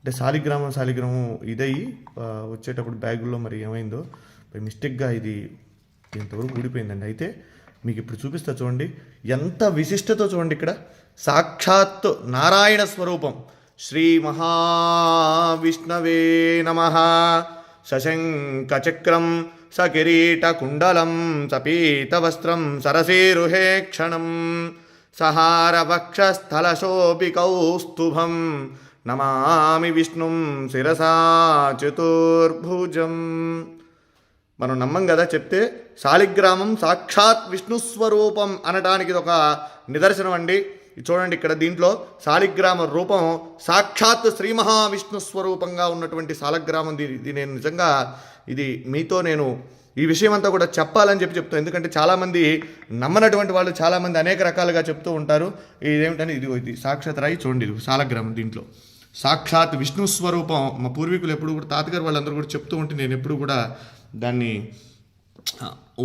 అంటే శాలిగ్రామం ఇదయ్యి వచ్చేటప్పుడు బ్యాగుల్లో మరి ఏమైందో మిస్టేక్గా ఇది ఇంతవరకు ఊడిపోయిందండి. అయితే మీకు ఇప్పుడు చూపిస్తా చూడండి, ఎంత విశిష్టతో చూడండి. ఇక్కడ సాక్షాత్ నారాయణ స్వరూపం శ్రీ మహావిష్ణవే నమః. సశంఖచక్రం సకిరీటకుండలం సపీతవస్త్రం సరసీరుహేక్షణం సహారవక్షస్థలశోభికౌస్తుభం నమామి విష్ణుం శిరసా చతుర్భుజం. మనం నమ్మం కదా చెప్తే. శాలిగ్రామం సాక్షాత్ విష్ణుస్వరూపం అనడానికి ఇది ఒక నిదర్శనం అండి. చూడండి ఇక్కడ దీంట్లో శాలిగ్రామ రూపం సాక్షాత్ శ్రీ మహావిష్ణు స్వరూపంగా ఉన్నటువంటి శాలగ్రామం. ఇది నేను నిజంగా మీతో నేను ఈ విషయం అంతా కూడా చెప్పాలని చెప్తాను. ఎందుకంటే చాలామంది నమ్మనటువంటి వాళ్ళు చాలామంది అనేక రకాలుగా చెప్తూ ఉంటారు. ఇదేమిటని ఇది సాక్షాత్ రాయి చూడండి, ఇది శాలగ్రామం. దీంట్లో సాక్షాత్ విష్ణు స్వరూపం. మా పూర్వీకులు ఎప్పుడు కూడా తాతగారు వాళ్ళందరూ కూడా చెప్తూ ఉంటే నేను ఎప్పుడు కూడా దాన్ని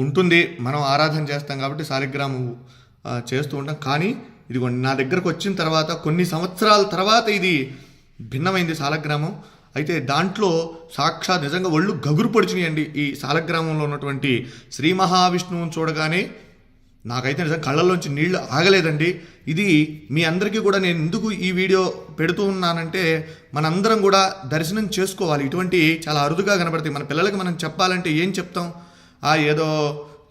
ఉంటుంది, మనం ఆరాధన చేస్తాం కాబట్టి శాలిగ్రామం చేస్తూ ఉంటాం. కానీ ఇదిగోండి నా దగ్గరకు వచ్చిన తర్వాత కొన్ని సంవత్సరాల తర్వాత ఇది భిన్నమైంది శాలగ్రామం. అయితే దాంట్లో సాక్షాత్ నిజంగా ఒళ్ళు గగురు పొడిచినాయండి. ఈ శాలగ్రామంలో ఉన్నటువంటి శ్రీ మహావిష్ణువుని చూడగానే నాకైతే నిజంగా కళ్ళల్లోంచి నీళ్లు ఆగలేదండి. ఇది మీ అందరికీ కూడా నేను ఎందుకు ఈ వీడియో పెడుతూ ఉన్నానంటే మనందరం కూడా దర్శనం చేసుకోవాలి. ఇటువంటి చాలా అరుదుగా కనబడతాయి. మన పిల్లలకి మనం చెప్పాలంటే ఏం చెప్తాం? ఏదో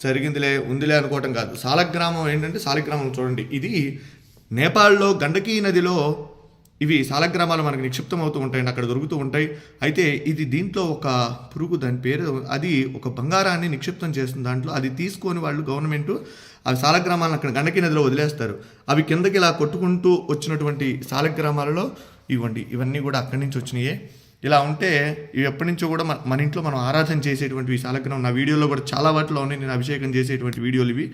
జరిగిందిలే ఉందిలే అనుకోవటం కాదు. శాలగ్రామం ఏంటంటే శాలిగ్రామం చూడండి, ఇది నేపాల్లో గండకీ నదిలో ఇవి శాలగ్రామాలు మనకు నిక్షిప్తం అవుతూ ఉంటాయండి, అక్కడ దొరుకుతూ ఉంటాయి. అయితే ఇది దీంట్లో ఒక పురుగు, దాని పేరు, అది ఒక బంగారాన్ని నిక్షిప్తం చేస్తుంది దాంట్లో. అది తీసుకొని వాళ్ళు గవర్నమెంట్ ఆ శాలగ్రామాలను అక్కడ గండకీ నదిలో వదిలేస్తారు. అవి కిందకి ఇలా కొట్టుకుంటూ వచ్చినటువంటి శాలగ్రామాలలో ఇవన్నీ కూడా అక్కడి నుంచి వచ్చినాయే. ఇలా ఉంటే ఇవి ఎప్పటి నుంచో కూడా మన ఇంట్లో మనం ఆరాధన చేసేటువంటి ఈ శాలగ్రామం నా వీడియోలో కూడా చాలా వాటిలో ఉన్నాయి. నేను అభిషేకం చేసేటువంటి వీడియోలు ఇవి.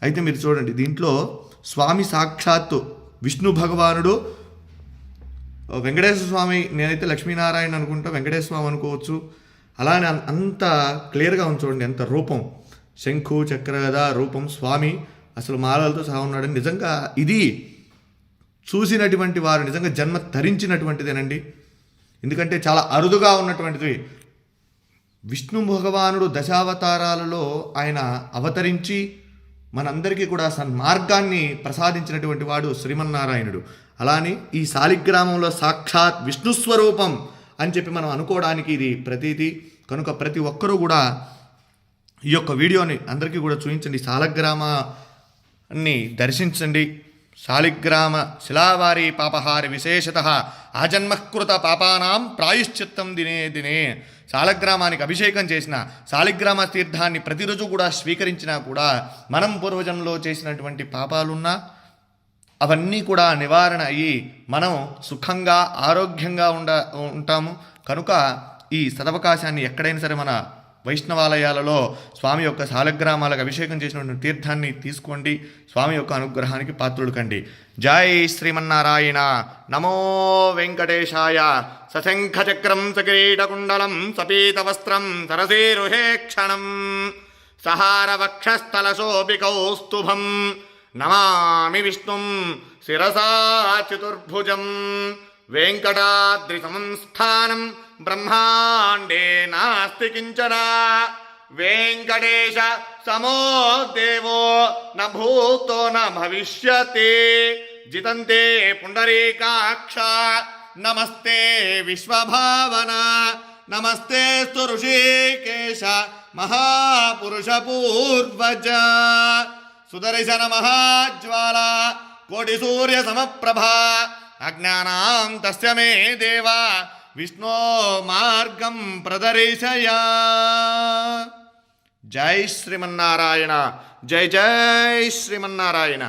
అయితే మీరు చూడండి, దీంట్లో స్వామి సాక్షాత్తు విష్ణు భగవానుడు, వెంకటేశ్వర స్వామి, నేనైతే లక్ష్మీనారాయణ అనుకుంటా, వెంకటేశ్వర స్వామి అనుకోవచ్చు. అలానే అంత క్లియర్గా ఉంది చూడండి, ఎంత రూపం, శంఖు చక్ర గద రూపం, స్వామి అసలు మాలలతో సహా ఉన్నాడని. నిజంగా ఇది చూసినటువంటి వారు నిజంగా జన్మ ధరించినటువంటిదేనండి. ఎందుకంటే చాలా అరుదుగా ఉన్నటువంటిది. విష్ణు భగవానుడు దశావతారాలలో ఆయన అవతరించి మనందరికీ కూడా సన్మార్గాన్ని ప్రసాదించినటువంటి వాడు శ్రీమన్నారాయణుడు. అలానే ఈ శాలిగ్రామంలో సాక్షాత్ విష్ణుస్వరూపం అని చెప్పి మనం అనుకోవడానికి ఇది ప్రతీతి. కనుక ప్రతి ఒక్కరూ కూడా ఈ యొక్క వీడియోని అందరికీ కూడా చూపించండి, శాలగ్రామాన్ని దర్శించండి. శాలిగ్రామ శిలావారి పాపహారి విశేషతః ఆజన్మకృత పాపానాం ప్రాయశ్చిత్తం దినే దినే. శాలగ్రామానికి అభిషేకం చేసిన, శాలిగ్రామ తీర్థాన్ని ప్రతిరోజు కూడా స్వీకరించినా కూడా మనం పూర్వజన్మలో చేసినటువంటి పాపాలున్నా అవన్నీ కూడా నివారణ అయ్యి మనం సుఖంగా ఆరోగ్యంగా ఉంటాము. కనుక ఈ సదవకాశాన్ని ఎక్కడైనా సరే మన వైష్ణవాలయాలలో స్వామి యొక్క శాలగ్రామాలకు అభిషేకం చేసినటువంటి తీర్థాన్ని తీసుకోండి. స్వామి యొక్క అనుగ్రహానికి పాత్రులు కండి. జై శ్రీమన్నారాయణ. నమో వెంకటేశాయ. సశంఖచక్రం సకిరీటకుండలం సపీతవస్త్రం సరసీరుహేక్షణం సహారవక్షస్థలశోభికౌస్తుభం నమామి విష్ణుం శిరసా చతుర్భుజం. వెంకటాద్రి సంస్థానం బ్రహ్మాండే నాస్తి కించన. వెంకటేశ సమో దేవో న భూతో న భవిష్యతి. జితంతే పుండరీకాక్ష నమస్తే విశ్వభావన. నమస్తే స్తు ఋషికేశ మహాపురుష పూర్వజ. సుదర్శన మహాజ్వాల కోటి సూర్య సమప్రభా. అజ్ఞానాం తస్య మే దేవా విష్ణో మార్గం ప్రదర్శయ. జై శ్రీమన్నారాయణ. జై జై శ్రీమన్నారాయణ.